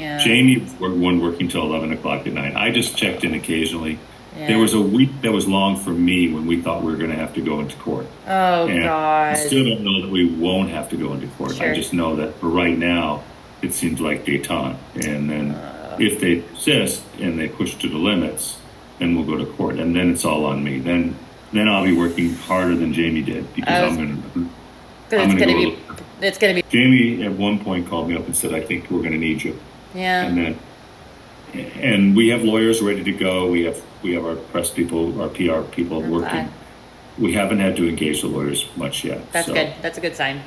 Yeah. Jamie was one working till 11 o'clock at night. I just checked in occasionally. There Yeah. was a week that was long for me when we thought we were going to have to go into court. Oh And I God. still don't know that we won't have to go into court. I Sure. just know that for right now, it seems like détente. And then if they persist and they push to the limits, then we'll go to court. And then it's all on me. Then I'll be working harder than Jamie did because I was. I'm It's going to gonna go. be. It's gonna be. Jamie at one point called me up and said, "I think we're going to need you." Yeah. And we have lawyers ready to go. We have our press people, our PR people I'm working. glad. We haven't had to engage the lawyers much yet. That's so. good. That's a good sign.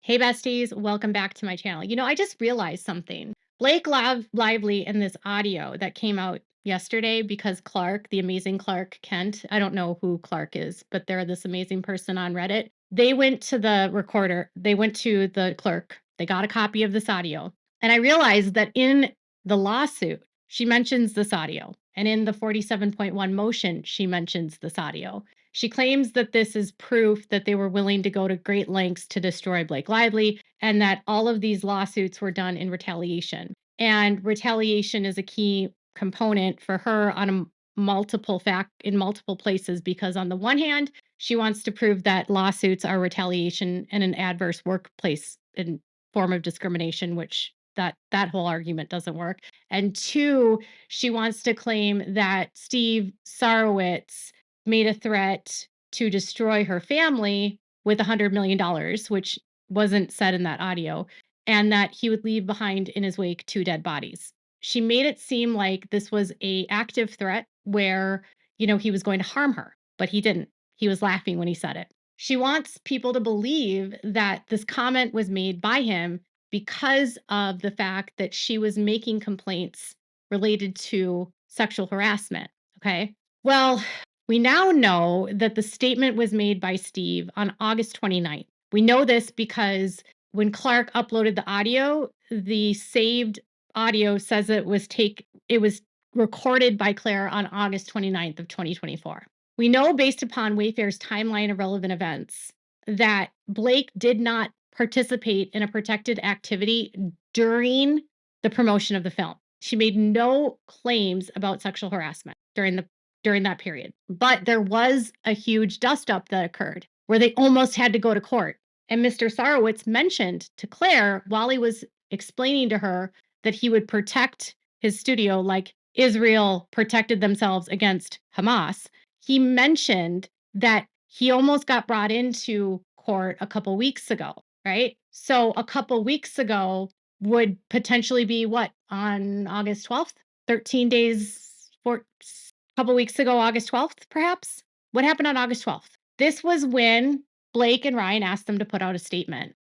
Hey besties, welcome back to my channel. You know, I just realized something. Blake Lively in this audio that came out yesterday because Clark, the amazing Clark Kent, I don't know who Clark is, but they're this amazing person on Reddit. They went to the recorder, they went to the clerk, they got a copy of this audio. And I realized that in the lawsuit, she mentions this audio. And in the 47.1 motion, she mentions this audio. She claims that this is proof that they were willing to go to great lengths to destroy Blake Lively and that all of these lawsuits were done in retaliation. And retaliation is a key component for her on in multiple places because on the one hand, she wants to prove that lawsuits are retaliation and an adverse workplace in form of discrimination, which that whole argument doesn't work. And two, she wants to claim that Steve Sarowitz made a threat to destroy her family with $100 million, which wasn't said in that audio, and that he would leave behind in his wake 2 dead bodies. She made it seem like this was a active threat where, you know, he was going to harm her, but he didn't. He was laughing when he said it. She wants people to believe that this comment was made by him because of the fact that she was making complaints related to sexual harassment. Okay. Well, we now know that the statement was made by Steve on August 29th. We know this because when Clark uploaded the audio, the saved audio says it was recorded by Claire on August 29th of 2024. We know based upon Wayfair's timeline of relevant events that Blake did not participate in a protected activity during the promotion of the film. She made no claims about sexual harassment during that period. But there was a huge dust up that occurred where they almost had to go to court. And Mr. Sarowitz mentioned to Claire while he was explaining to her that he would protect his studio like Israel protected themselves against Hamas. He mentioned that he almost got brought into court a couple weeks ago, right? So a couple weeks ago would potentially be what, on August 12th? 13 days, a couple weeks ago, August 12th, perhaps? What happened on August 12th? This was when Blake and Ryan asked them to put out a statement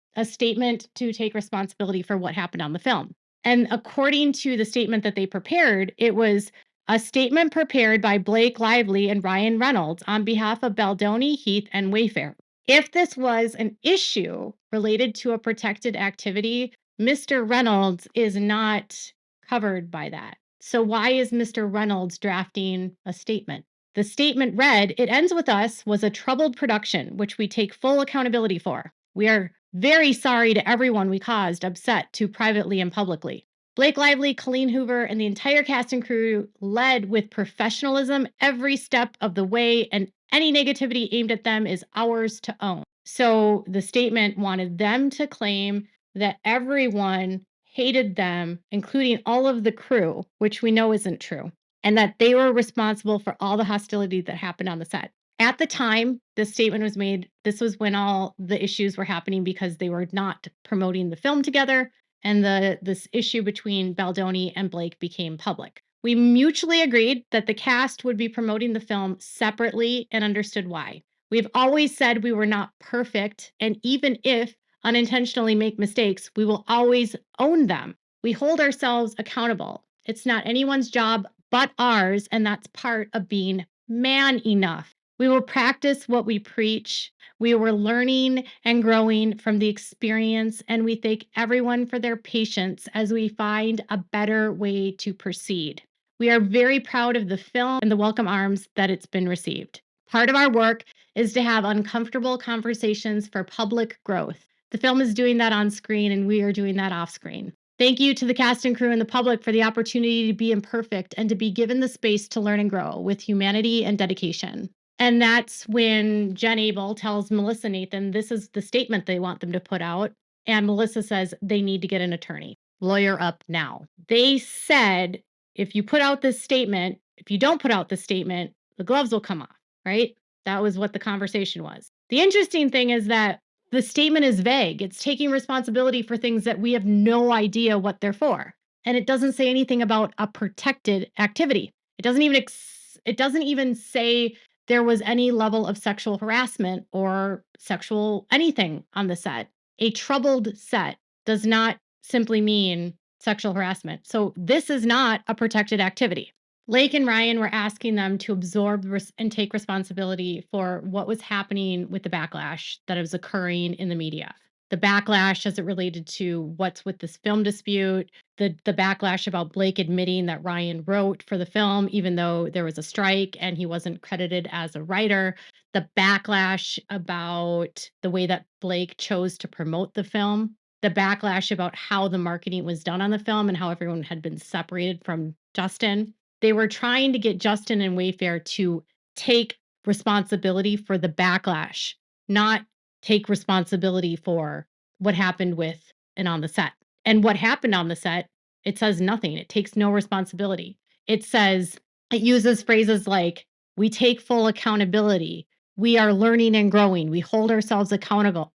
to take responsibility for what happened on the film. And according to the statement that they prepared, it was a statement prepared by Blake Lively and Ryan Reynolds on behalf of Baldoni, Heath, and Wayfair. If this was an issue related to a protected activity, Mr. Reynolds is not covered by that. So why is Mr. Reynolds drafting a statement? The statement read, "It ends with us was a troubled production, which we take full accountability for. We are very sorry to everyone we caused upset to privately and publicly. Blake Lively, Colleen Hoover, and the entire cast and crew led with professionalism every step of the way, and any negativity aimed at them is ours to own." So the statement wanted them to claim that everyone hated them, including all of the crew, which we know isn't true, and that they were responsible for all the hostility that happened on the set. At the time this statement was made, this was when all the issues were happening because they were not promoting the film together, and this issue between Baldoni and Blake became public. We mutually agreed that the cast would be promoting the film separately and understood why. We've always said we were not perfect, and even if unintentionally make mistakes, we will always own them. We hold ourselves accountable. It's not anyone's job but ours, and that's part of being Man enough. We will practice what we preach. We were learning and growing from the experience, and we thank everyone for their patience as we find a better way to proceed. We are very proud of the film and the welcome arms that it's been received. Part of our work is to have uncomfortable conversations for public growth. The film is doing that on screen, and we are doing that off screen. Thank you to the cast and crew and the public for the opportunity to be imperfect and to be given the space to learn and grow with humanity and dedication. And that's when Jen Abel tells Melissa Nathan this is the statement they want them to put out. And Melissa says they need to get an attorney. Lawyer up now. They said if you put out this statement, if you don't put out this statement, the gloves will come off, right? That was what the conversation was. The interesting thing is that the statement is vague. It's taking responsibility for things that we have no idea what they're for. And it doesn't say anything about a protected activity. It doesn't even say there was any level of sexual harassment or sexual anything on the set. A troubled set does not simply mean sexual harassment. So this is not a protected activity. Blake and Ryan were asking them to absorb and take responsibility for what was happening with the backlash that was occurring in the media. The backlash as it related to what's with this film dispute, the backlash about Blake admitting that Ryan wrote for the film, even though there was a strike and he wasn't credited as a writer, the backlash about the way that Blake chose to promote the film, the backlash about how the marketing was done on the film and how everyone had been separated from Justin. They were trying to get Justin and Wayfair to take responsibility for the backlash, not take responsibility for what happened with and on the set. And what happened on the set, it says nothing. It takes no responsibility. It uses phrases like, we take full accountability. We are learning and growing. We hold ourselves accountable.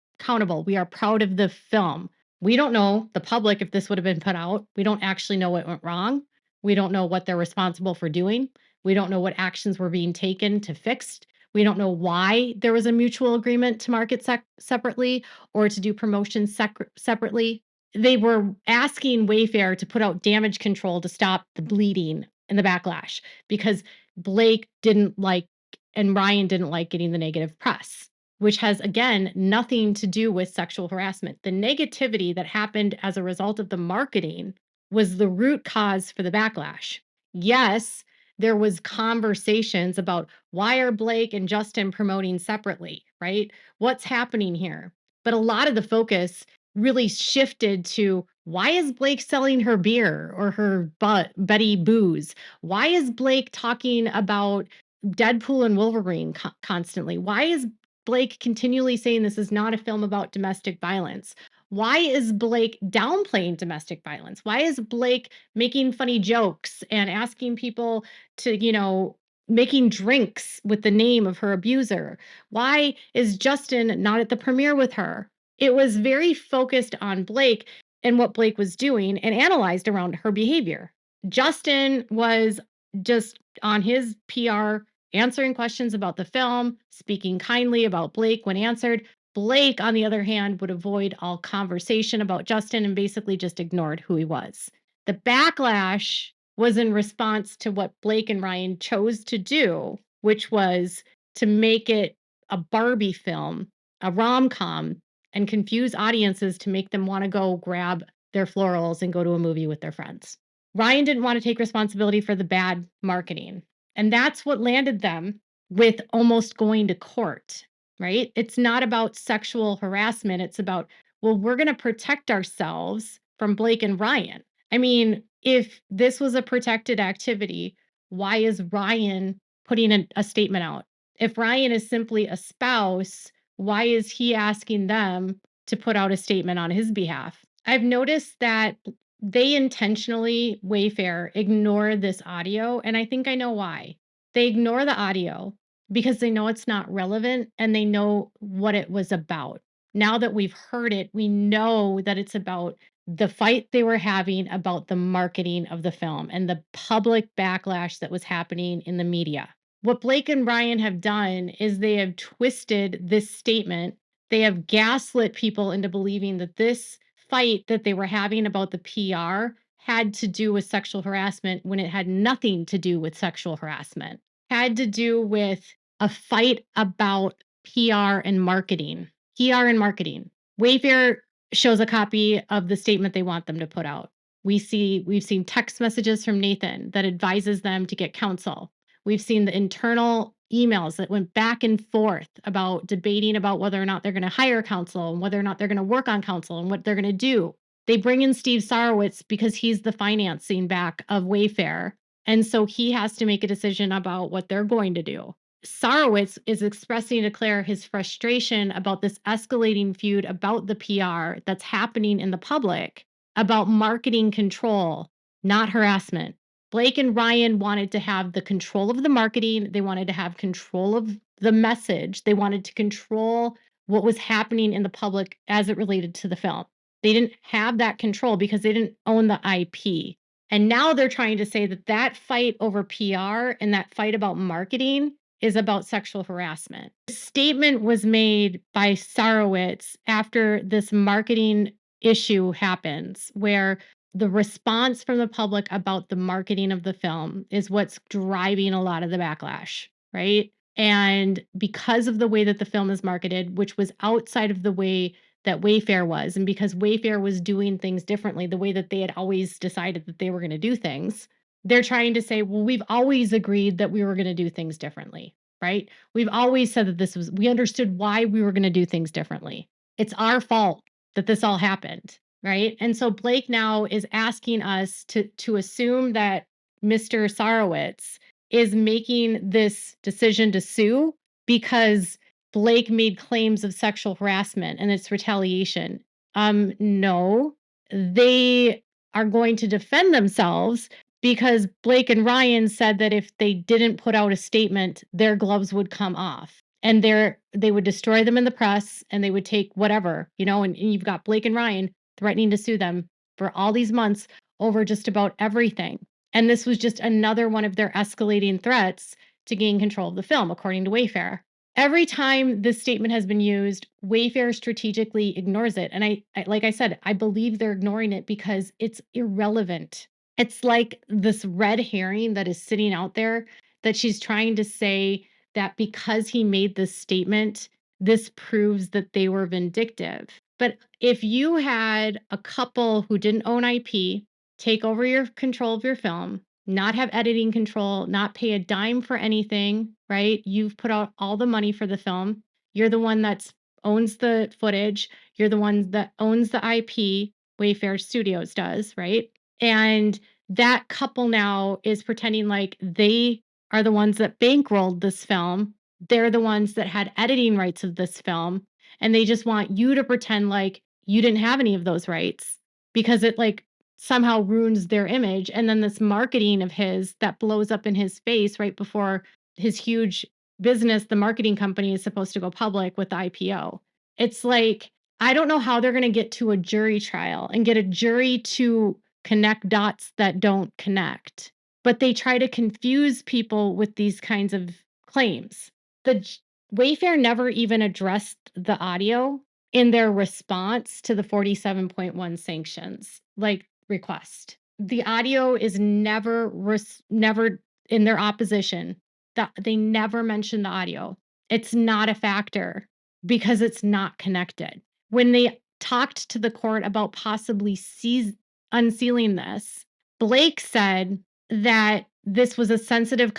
We are proud of the film. We don't know, the public, if this would have been put out. We don't actually know what went wrong. We don't know what they're responsible for doing. We don't know what actions were being taken to fix. We don't know why there was a mutual agreement to market separately or to do promotions separately. They were asking Wayfair to put out damage control to stop the bleeding and the backlash because Blake didn't like and Ryan didn't like getting the negative press, which has, again, nothing to do with sexual harassment. The negativity that happened as a result of the marketing was the root cause for the backlash. Yes, there was conversations about why are Blake and Justin promoting separately, right? What's happening here? But a lot of the focus really shifted to why is Blake selling her beer or her Betty booze? Why is Blake talking about Deadpool and Wolverine constantly? Why is Blake continually saying this is not a film about domestic violence? Why is Blake downplaying domestic violence? Why is Blake making funny jokes and asking people to, making drinks with the name of her abuser? Why is Justin not at the premiere with her? It was very focused on Blake and what Blake was doing and analyzed around her behavior. Justin was just on his PR answering questions about the film, speaking kindly about Blake when answered. Blake, on the other hand, would avoid all conversation about Justin and basically just ignored who he was. The backlash was in response to what Blake and Ryan chose to do, which was to make it a Barbie film, a rom-com, and confuse audiences to make them want to go grab their florals and go to a movie with their friends. Ryan didn't want to take responsibility for the bad marketing. And that's what landed them with almost going to court, right? It's not about sexual harassment. It's about, well, we're going to protect ourselves from Blake and Ryan. I mean, if this was a protected activity, why is Ryan putting a statement out? If Ryan is simply a spouse, why is he asking them to put out a statement on his behalf? I've noticed that they intentionally, Wayfair, ignore this audio, and I think I know why. They ignore the audio because they know it's not relevant and they know what it was about. Now that we've heard it, we know that it's about the fight they were having about the marketing of the film and the public backlash that was happening in the media. What Blake and Ryan have done is they have twisted this statement. They have gaslit people into believing that this fight that they were having about the PR had to do with sexual harassment when it had nothing to do with sexual harassment. had to do with a fight about PR and marketing. PR and marketing. Wayfair shows a copy of the statement they want them to put out. We've seen text messages from Nathan that advises them to get counsel. We've seen the internal emails that went back and forth about debating about whether or not they're going to hire counsel and whether or not they're going to work on counsel and what they're going to do. They bring in Steve Sarowitz because he's the financing back of Wayfair. And so he has to make a decision about what they're going to do. Sarowitz is expressing to Claire his frustration about this escalating feud about the PR that's happening in the public about marketing control, not harassment. Blake and Ryan wanted to have the control of the marketing. They wanted to have control of the message. They wanted to control what was happening in the public as it related to the film. They didn't have that control because they didn't own the IP. And now they're trying to say that that fight over PR and that fight about marketing is about sexual harassment. The statement was made by Sarowitz after this marketing issue happens, where the response from the public about the marketing of the film is what's driving a lot of the backlash, right? And because of the way that the film is marketed, which was outside of the way that Wayfair was, and because Wayfair was doing things differently, the way that they had always decided that they were going to do things, they're trying to say, well, we've always agreed that we were going to do things differently, right? We've always said that we understood why we were going to do things differently. It's our fault that this all happened, right? And so Blake now is asking us to assume that Mr. Sarowitz is making this decision to sue because Blake made claims of sexual harassment and it's retaliation. No, they are going to defend themselves because Blake and Ryan said that if they didn't put out a statement, their gloves would come off and they would destroy them in the press and they would take whatever, and you've got Blake and Ryan threatening to sue them for all these months over just about everything. And this was just another one of their escalating threats to gain control of the film, according to Wayfair. Every time this statement has been used, Wayfair strategically ignores it. And I like I said, I believe they're ignoring it because it's irrelevant. It's like this red herring that is sitting out there that she's trying to say that because he made this statement, this proves that they were vindictive. But if you had a couple who didn't own IP take over your control of your film, not have editing control, not pay a dime for anything, right? You've put out all the money for the film. You're the one that owns the footage. You're the one that owns the IP. Wayfair Studios does, right? And that couple now is pretending like they are the ones that bankrolled this film. They're the ones that had editing rights of this film. And they just want you to pretend like you didn't have any of those rights because it somehow ruins their image. And then this marketing of his that blows up in his face right before his huge business, the marketing company, is supposed to go public with the IPO. It's like, I don't know how they're going to get to a jury trial and get a jury to connect dots that don't connect. But they try to confuse people with these kinds of claims. The Wayfair never even addressed the audio in their response to the 47.1 sanctions request. The audio is never in their opposition. That they never mention the audio. It's not a factor because it's not connected. When they talked to the court about possibly unsealing this, Blake said that this was a sensitive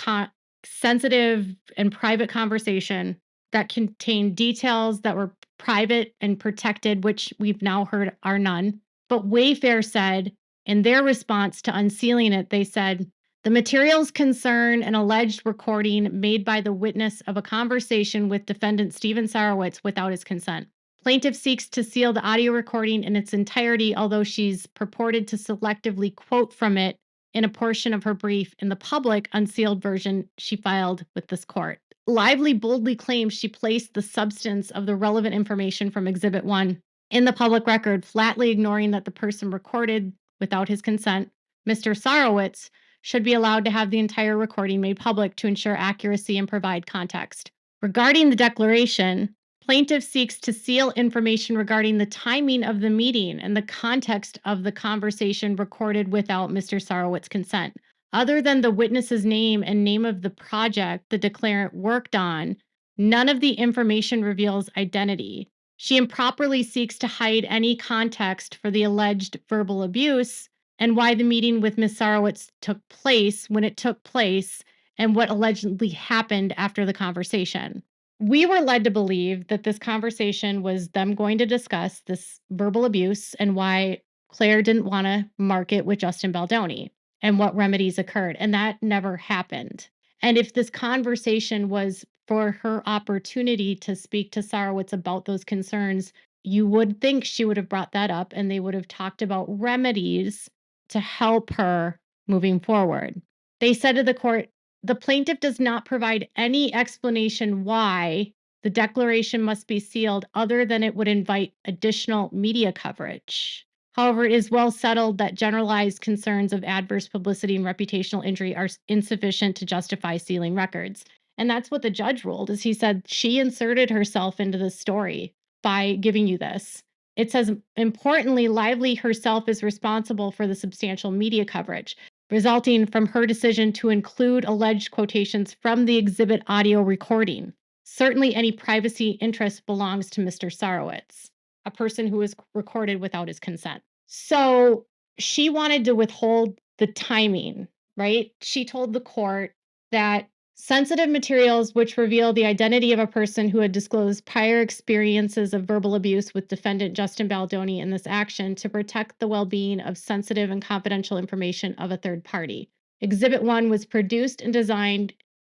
and private conversation that contained details that were private and protected, which we've now heard are none. But Wayfair said in their response to unsealing it, they said, the materials concern an alleged recording made by the witness of a conversation with defendant Stephen Sarowitz without his consent. Plaintiff seeks to seal the audio recording in its entirety, although she's purported to selectively quote from it in a portion of her brief in the public unsealed version she filed with this court. Lively boldly claims she placed the substance of the relevant information from Exhibit 1 in the public record, flatly ignoring that the person recorded without his consent, Mr. Sarowitz, should be allowed to have the entire recording made public to ensure accuracy and provide context. Regarding the declaration, plaintiff seeks to seal information regarding the timing of the meeting and the context of the conversation recorded without Mr. Sarowitz's consent. Other than the witness's name and name of the project the declarant worked on, none of the information reveals identity. She improperly seeks to hide any context for the alleged verbal abuse and why the meeting with Ms. Sarowitz took place, when it took place, and what allegedly happened after the conversation. We were led to believe that this conversation was them going to discuss this verbal abuse and why Claire didn't want to mark it with Justin Baldoni and what remedies occurred. And that never happened. And if this conversation was for her opportunity to speak to Sarowitz about those concerns, you would think she would have brought that up and they would have talked about remedies to help her moving forward. They said to the court, the plaintiff does not provide any explanation why the declaration must be sealed other than it would invite additional media coverage. However, it is well settled that generalized concerns of adverse publicity and reputational injury are insufficient to justify sealing records. And that's what the judge ruled, is he said she inserted herself into the story by giving you this. It says, importantly, Lively herself is responsible for the substantial media coverage resulting from her decision to include alleged quotations from the exhibit audio recording. Certainly, any privacy interest belongs to Mr. Sarowitz, a person who was recorded without his consent. So she wanted to withhold the timing, right? She told the court that sensitive materials which reveal the identity of a person who had disclosed prior experiences of verbal abuse with defendant Justin Baldoni in this action to protect the well-being of sensitive and confidential information of a third party. Exhibit 1 was produced and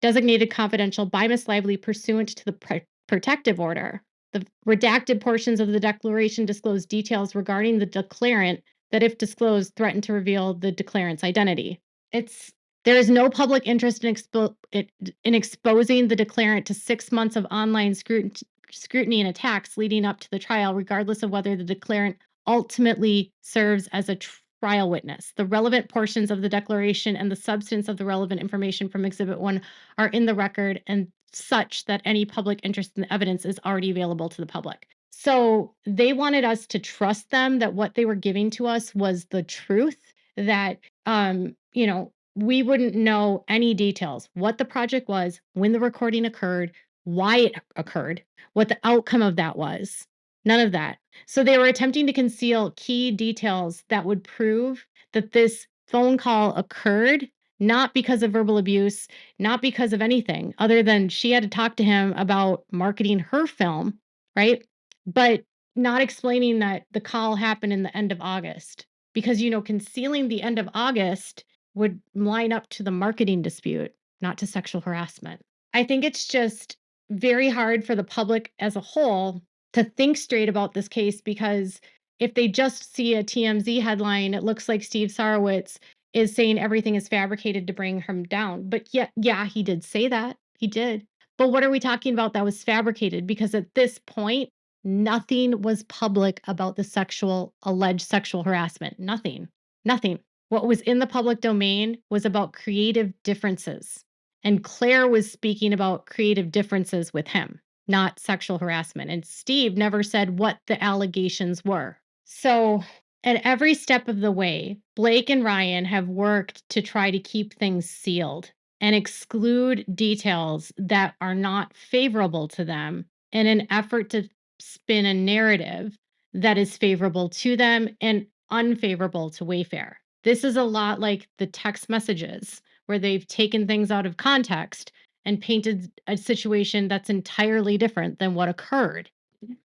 designated confidential by Ms. Lively pursuant to the protective order. The redacted portions of the declaration disclose details regarding the declarant that, if disclosed, threaten to reveal the declarant's identity. There is no public interest in exposing the declarant to 6 months of online scrutiny and attacks leading up to the trial, regardless of whether the declarant ultimately serves as a trial witness. The relevant portions of the declaration and the substance of the relevant information from Exhibit 1 are in the record and such that any public interest in the evidence is already available to the public. So they wanted us to trust them that what they were giving to us was the truth, that, we wouldn't know any details, what the project was, when the recording occurred, why it occurred, what the outcome of that was. None of that. So they were attempting to conceal key details that would prove that this phone call occurred, not because of verbal abuse, not because of anything other than she had to talk to him about marketing her film, right? But not explaining that the call happened in the end of August. Because, concealing the end of August would line up to the marketing dispute, not to sexual harassment. I think it's just very hard for the public as a whole to think straight about this case, because if they just see a TMZ headline, it looks like Steve Sarowitz is saying everything is fabricated to bring him down. But yeah, he did say that. He did. But what are we talking about that was fabricated? Because at this point, nothing was public about the alleged sexual harassment. Nothing. What was in the public domain was about creative differences. And Claire was speaking about creative differences with him, not sexual harassment. And Steve never said what the allegations were. So at every step of the way, Blake and Ryan have worked to try to keep things sealed and exclude details that are not favorable to them in an effort to spin a narrative that is favorable to them and unfavorable to Wayfair. This is a lot like the text messages where they've taken things out of context and painted a situation that's entirely different than what occurred.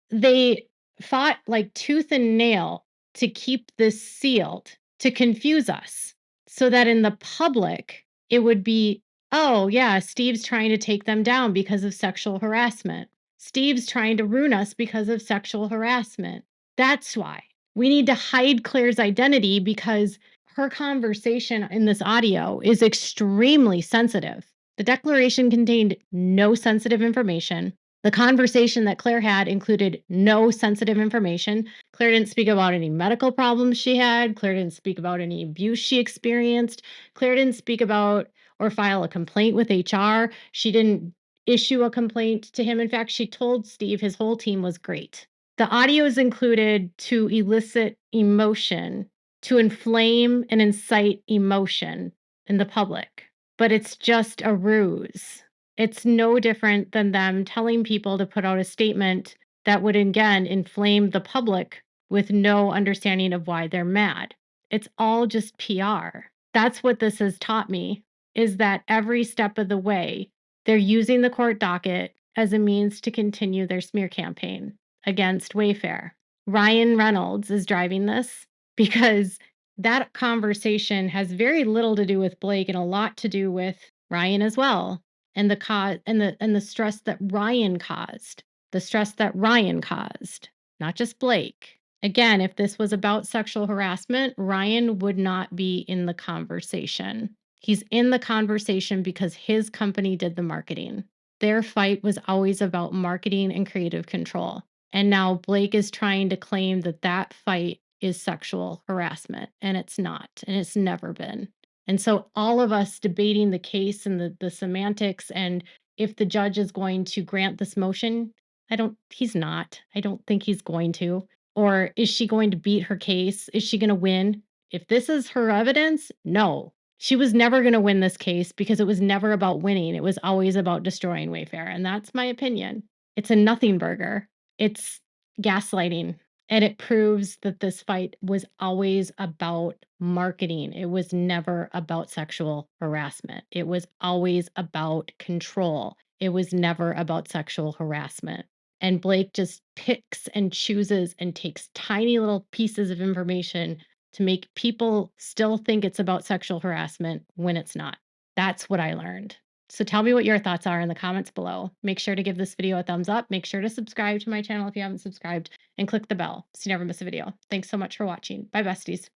They fought like tooth and nail to keep this sealed, to confuse us, so that in the public, it would be, oh, yeah, Steve's trying to take them down because of sexual harassment. Steve's trying to ruin us because of sexual harassment. That's why we need to hide Claire's identity, because her conversation in this audio is extremely sensitive. The declaration contained no sensitive information. The conversation that Claire had included no sensitive information. Claire didn't speak about any medical problems she had. Claire didn't speak about any abuse she experienced. Claire didn't speak about or file a complaint with HR. She didn't issue a complaint to him. In fact, she told Steve his whole team was great. The audio is included to elicit emotion, to inflame and incite emotion, in the public, but it's just a ruse. It's no different than them telling people to put out a statement that would again inflame the public with no understanding of why they're mad. It's all just PR. That's what this has taught me, is that every step of the way, they're using the court docket as a means to continue their smear campaign against Wayfair. Ryan Reynolds is driving this because that conversation has very little to do with Blake and a lot to do with Ryan as well, and the stress that Ryan caused. The stress that Ryan caused, not just Blake. Again, if this was about sexual harassment, Ryan would not be in the conversation. He's in the conversation because his company did the marketing. Their fight was always about marketing and creative control. And now Blake is trying to claim that that fight is sexual harassment, and it's not, and it's never been. And so all of us debating the case and the semantics and if the judge is going to grant this motion, he's not. I don't think he's going to. Or is she going to beat her case? Is she going to win? If this is her evidence, no. She was never going to win this case because it was never about winning. It was always about destroying Wayfair. And that's my opinion. It's a nothing burger. It's gaslighting. And it proves that this fight was always about marketing. It was never about sexual harassment. It was always about control. It was never about sexual harassment. And Blake just picks and chooses and takes tiny little pieces of information to make people still think it's about sexual harassment when it's not. That's what I learned. So tell me what your thoughts are in the comments below. Make sure to give this video a thumbs up. Make sure to subscribe to my channel if you haven't subscribed and click the bell so you never miss a video. Thanks so much for watching. Bye, besties.